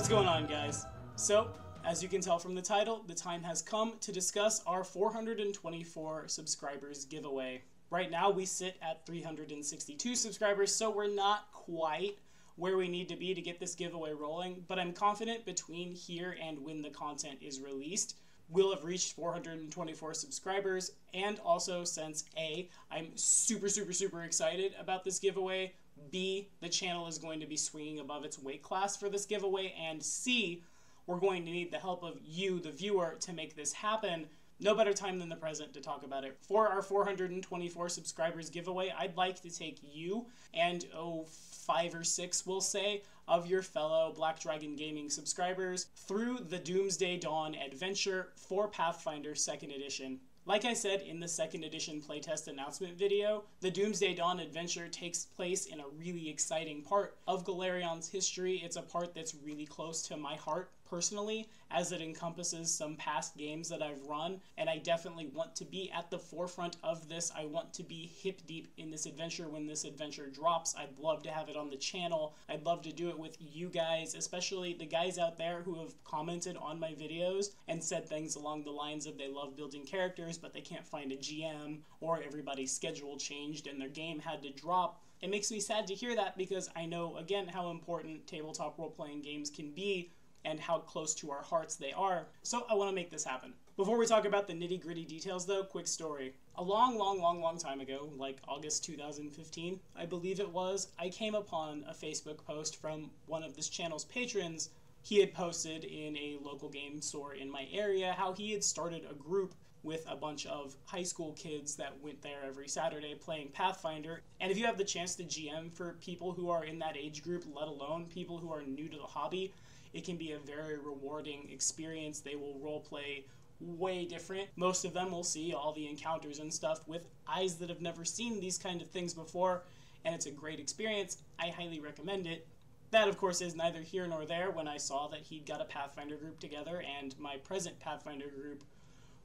What's going on, guys? So, as you can tell from the title, the time has come to discuss our 424 subscribers giveaway. Right now we sit at 362 subscribers, so we're not quite where we need to be to get this giveaway rolling, but I'm confident between here and when the content is released, we'll have reached 424 subscribers. And also, since A, I'm super excited about this giveaway, B, the channel is going to be swinging above its weight class for this giveaway, and C, we're going to need the help of you, the viewer, to make this happen. No better time than the present to talk about it. For our 424 subscribers giveaway, I'd like to take you and 5 or 6, we'll say, of your fellow Black Dragon Gaming subscribers through the Doomsday Dawn adventure for Pathfinder 2nd Edition. Like I said in the 2nd Edition playtest announcement video, the Doomsday Dawn adventure takes place in a really exciting part of Golarion's history. It's a part that's really close to my heart personally, as it encompasses some past games that I've run, and I definitely want to be at the forefront of this. I want to be hip deep in this adventure when this adventure drops. I'd love to have it on the channel. I'd love to do it with you guys, especially the guys out there who have commented on my videos and said things along the lines of they love building characters but they can't find a GM, or everybody's schedule changed and their game had to drop. It makes me sad to hear that, because I know, again, how important tabletop role-playing games can be and how close to our hearts they are, so I want to make this happen. Before we talk about the nitty-gritty details though, quick story. A long time ago, like August 2015, I believe it was, I came upon a Facebook post from one of this channel's patrons. He had posted in a local game store in my area how he had started a group with a bunch of high school kids that went there every Saturday playing Pathfinder. And if you have the chance to GM for people who are in that age group, let alone people who are new to the hobby, it can be a very rewarding experience. They will roleplay way different. Most of them will see all the encounters and stuff with eyes that have never seen these kind of things before, and it's a great experience. I highly recommend it. That, of course, is neither here nor there when I saw that he'd got a Pathfinder group together, and my present Pathfinder group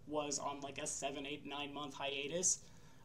was on like a 7, 8, 9 month hiatus.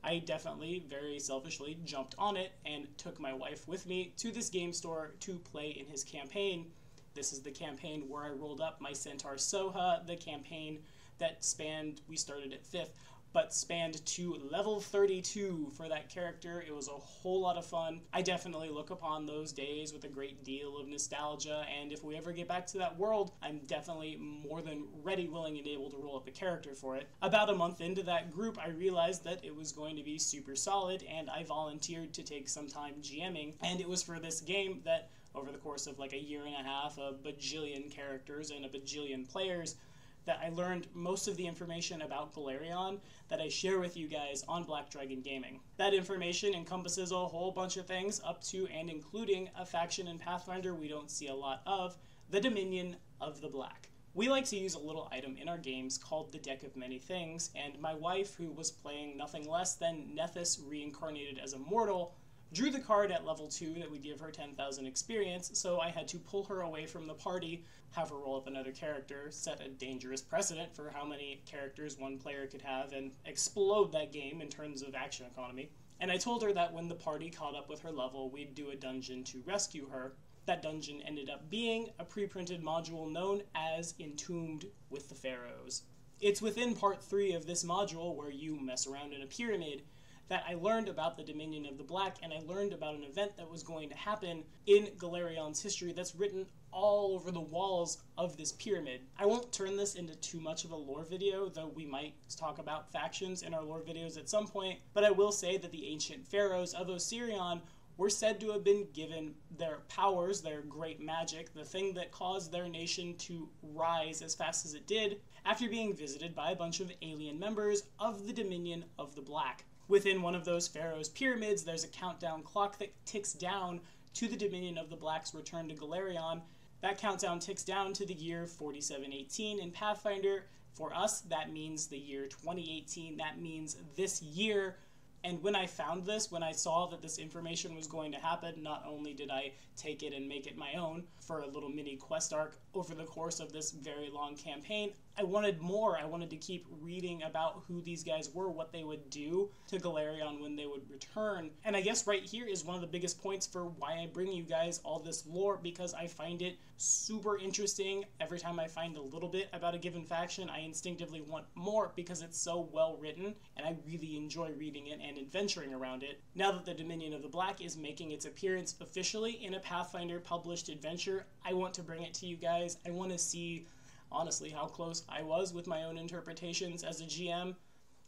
I definitely, very selfishly, jumped on it and took my wife with me to this game store to play in his campaign. This is the campaign where I rolled up my Centaur Soha, the campaign that spanned, we started at 5th, but spanned to level 32 for that character. It was a whole lot of fun. I definitely look upon those days with a great deal of nostalgia, and if we ever get back to that world, I'm definitely more than ready, willing, and able to roll up a character for it. About a month into that group, I realized that it was going to be super solid, and I volunteered to take some time GMing, and it was for this game that, over the course of like a year and a half, a bajillion characters and a bajillion players, that I learned most of the information about Golarion that I share with you guys on Black Dragon Gaming. That information encompasses a whole bunch of things, up to and including a faction in Pathfinder we don't see a lot of, the Dominion of the Black. We like to use a little item in our games called the Deck of Many Things, and my wife, who was playing nothing less than Nethys reincarnated as a mortal, drew the card at level 2 that would give her 10,000 experience, so I had to pull her away from the party, have her roll up another character, set a dangerous precedent for how many characters one player could have, and explode that game in terms of action economy. And I told her that when the party caught up with her level, we'd do a dungeon to rescue her. That dungeon ended up being a pre-printed module known as Entombed with the Pharaohs. It's within part 3 of this module, where you mess around in a pyramid, that I learned about the Dominion of the Black, and I learned about an event that was going to happen in Golarion's history that's written all over the walls of this pyramid. I won't turn this into too much of a lore video, though we might talk about factions in our lore videos at some point, but I will say that the ancient pharaohs of Osirion were said to have been given their powers, their great magic, the thing that caused their nation to rise as fast as it did, after being visited by a bunch of alien members of the Dominion of the Black. Within one of those pharaohs' pyramids, there's a countdown clock that ticks down to the Dominion of the Black's return to Golarion. That countdown ticks down to the year 4718 in Pathfinder. For us, that means the year 2018. That means this year. And when I found this, when I saw that this information was going to happen, not only did I take it and make it my own for a little mini quest arc over the course of this very long campaign, I wanted more. I wanted to keep reading about who these guys were, what they would do to Galarion when they would return. And I guess right here is one of the biggest points for why I bring you guys all this lore, because I find it super interesting. Every time I find a little bit about a given faction, I instinctively want more because it's so well written, and I really enjoy reading it and adventuring around it. Now that the Dominion of the Black is making its appearance officially in a Pathfinder published adventure, I want to bring it to you guys. I want to see, honestly, how close I was with my own interpretations as a GM,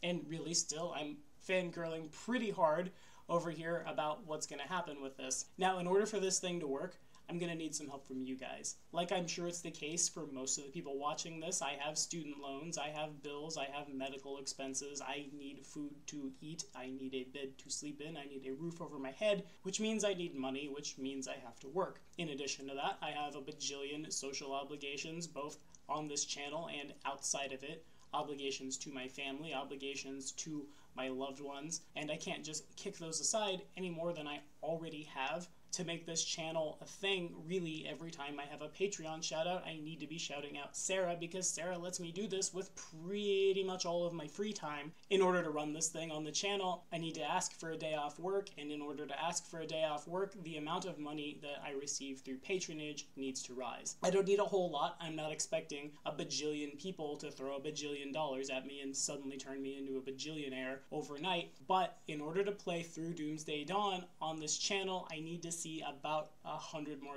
and really still I'm fangirling pretty hard over here about what's going to happen with this. Now, in order for this thing to work, I'm going to need some help from you guys. Like I'm sure it's the case for most of the people watching this, I have student loans, I have bills, I have medical expenses, I need food to eat, I need a bed to sleep in, I need a roof over my head, which means I need money, which means I have to work. In addition to that, I have a bajillion social obligations, both on this channel and outside of it. Obligations to my family, obligations to my loved ones, and I can't just kick those aside any more than I already have to make this channel a thing. Really, every time I have a Patreon shout out, I need to be shouting out Sarah, because Sarah lets me do this with pretty much all of my free time. In order to run this thing on the channel, I need to ask for a day off work, and in order to ask for a day off work, the amount of money that I receive through patronage needs to rise. I don't need a whole lot. I'm not expecting a bajillion people to throw a bajillion dollars at me and suddenly turn me into a bajillionaire overnight, but in order to play through Doomsday Dawn on this channel, I need to see about $100 more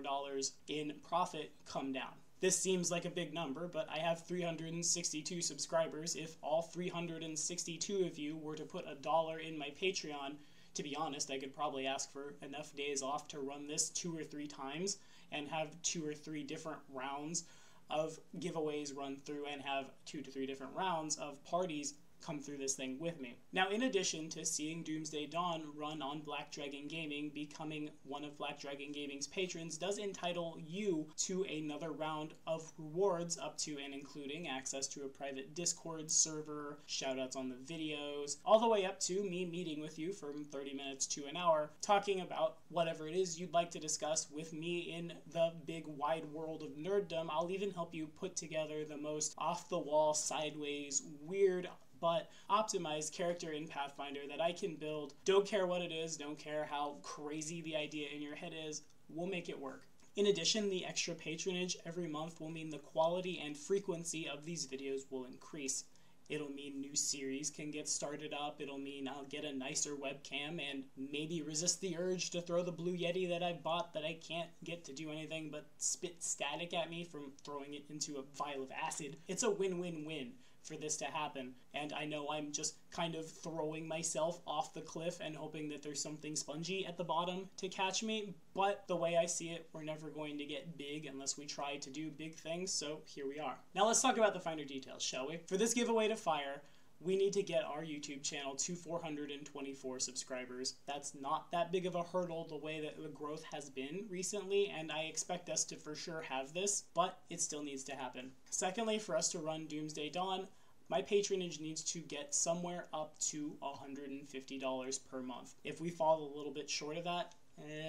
in profit come down. This seems like a big number, but I have 362 subscribers. If all 362 of you were to put $1 in my Patreon, to be honest, I could probably ask for enough days off to run this 2 or 3 times and have 2 or 3 different rounds of giveaways run through and have 2 to 3 different rounds of parties come through this thing with me. Now, in addition to seeing Doomsday Dawn run on Black Dragon Gaming, becoming one of Black Dragon Gaming's patrons does entitle you to another round of rewards, up to and including access to a private Discord server, shoutouts on the videos, all the way up to me meeting with you from 30 minutes to an hour, talking about whatever it is you'd like to discuss with me in the big wide world of nerddom. I'll even help you put together the most off-the-wall, sideways, weird, but optimized character in Pathfinder that I can build. Don't care what it is, don't care how crazy the idea in your head is, we'll make it work. In addition, the extra patronage every month will mean the quality and frequency of these videos will increase. It'll mean new series can get started up, it'll mean I'll get a nicer webcam and maybe resist the urge to throw the Blue Yeti that I've bought that I can't get to do anything but spit static at me from throwing it into a vial of acid. It's a win-win-win for this to happen, and I know I'm just kind of throwing myself off the cliff and hoping that there's something spongy at the bottom to catch me, but the way I see it, we're never going to get big unless we try to do big things, so here we are. Now let's talk about the finer details, shall we? For this giveaway to fire, we need to get our YouTube channel to 424 subscribers. That's not that big of a hurdle the way that the growth has been recently, and I expect us to for sure have this, but it still needs to happen. Secondly, for us to run Doomsday Dawn, my patronage needs to get somewhere up to $150 per month. If we fall a little bit short of that,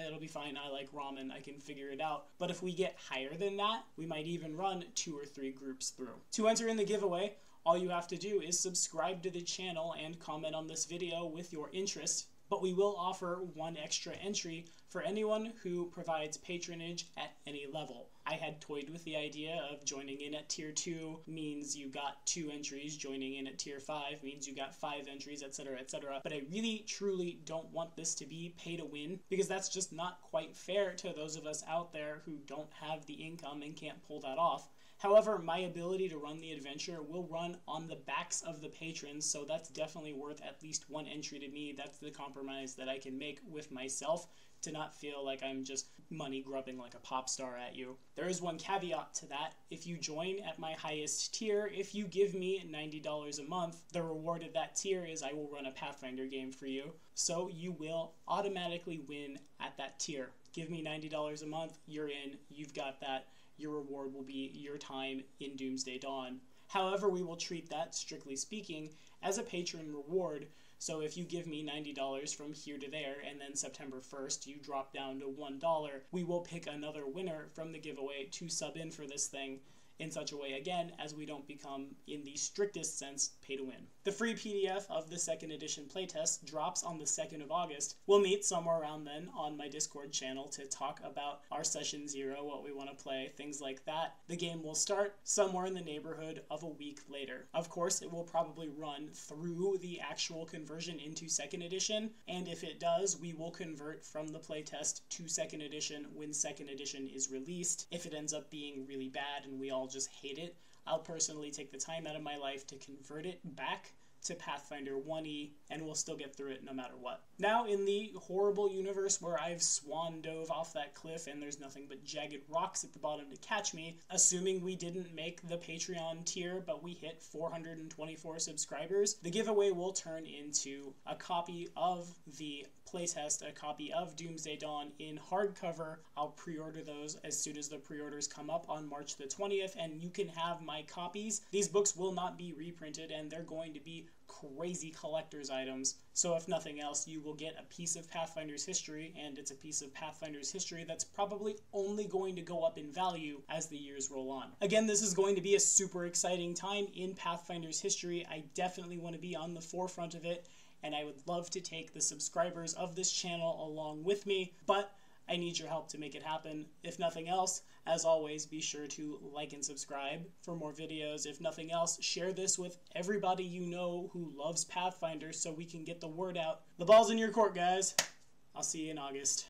it'll be fine. I like ramen, I can figure it out. But if we get higher than that, we might even run 2 or 3 groups through. To enter in the giveaway, all you have to do is subscribe to the channel and comment on this video with your interest, but we will offer 1 extra entry for anyone who provides patronage at any level. I had toyed with the idea of joining in at tier 2 means you got 2 entries, joining in at tier 5 means you got 5 entries, etc., etc. But I really, truly don't want this to be pay to win, because that's just not quite fair to those of us out there who don't have the income and can't pull that off. However, my ability to run the adventure will run on the backs of the patrons, so that's definitely worth at least 1 entry to me. That's the compromise that I can make with myself to not feel like I'm just money grubbing like a pop star at you. There is 1 caveat to that. If you join at my highest tier, if you give me $90 a month, the reward of that tier is I will run a Pathfinder game for you. So you will automatically win at that tier. Give me $90 a month, you're in, you've got that. Your reward will be your time in Doomsday Dawn. However, we will treat that, strictly speaking, as a patron reward. So if you give me $90 from here to there, and then September 1st you drop down to $1, we will pick another winner from the giveaway to sub in for this thing. in such a way, again, as we don't become, in the strictest sense, pay to win. The free PDF of the 2nd edition playtest drops on the 2nd of August. We'll meet somewhere around then on my Discord channel to talk about our session 0, what we want to play, things like that. The game will start somewhere in the neighborhood of a week later. Of course, it will probably run through the actual conversion into 2nd edition, and if it does, we will convert from the playtest to 2nd edition when 2nd edition is released. If it ends up being really bad and we all just hate it, I'll personally take the time out of my life to convert it back to Pathfinder 1E, and we'll still get through it no matter what. Now, in the horrible universe where I've swan dove off that cliff and there's nothing but jagged rocks at the bottom to catch me, assuming we didn't make the Patreon tier but we hit 424 subscribers, the giveaway will turn into a copy of the playtest, a copy of Doomsday Dawn in hardcover. I'll pre-order those as soon as the pre-orders come up on March the 20th, and you can have my copies. These books will not be reprinted, and they're going to be crazy collector's items. So if nothing else, you will get a piece of Pathfinder's history, and it's a piece of Pathfinder's history that's probably only going to go up in value as the years roll on. Again, this is going to be a super exciting time in Pathfinder's history. I definitely want to be on the forefront of it, and I would love to take the subscribers of this channel along with me, but I need your help to make it happen. If nothing else, as always, be sure to like and subscribe for more videos. If nothing else, share this with everybody you know who loves Pathfinder so we can get the word out. The ball's in your court, guys. I'll see you in August.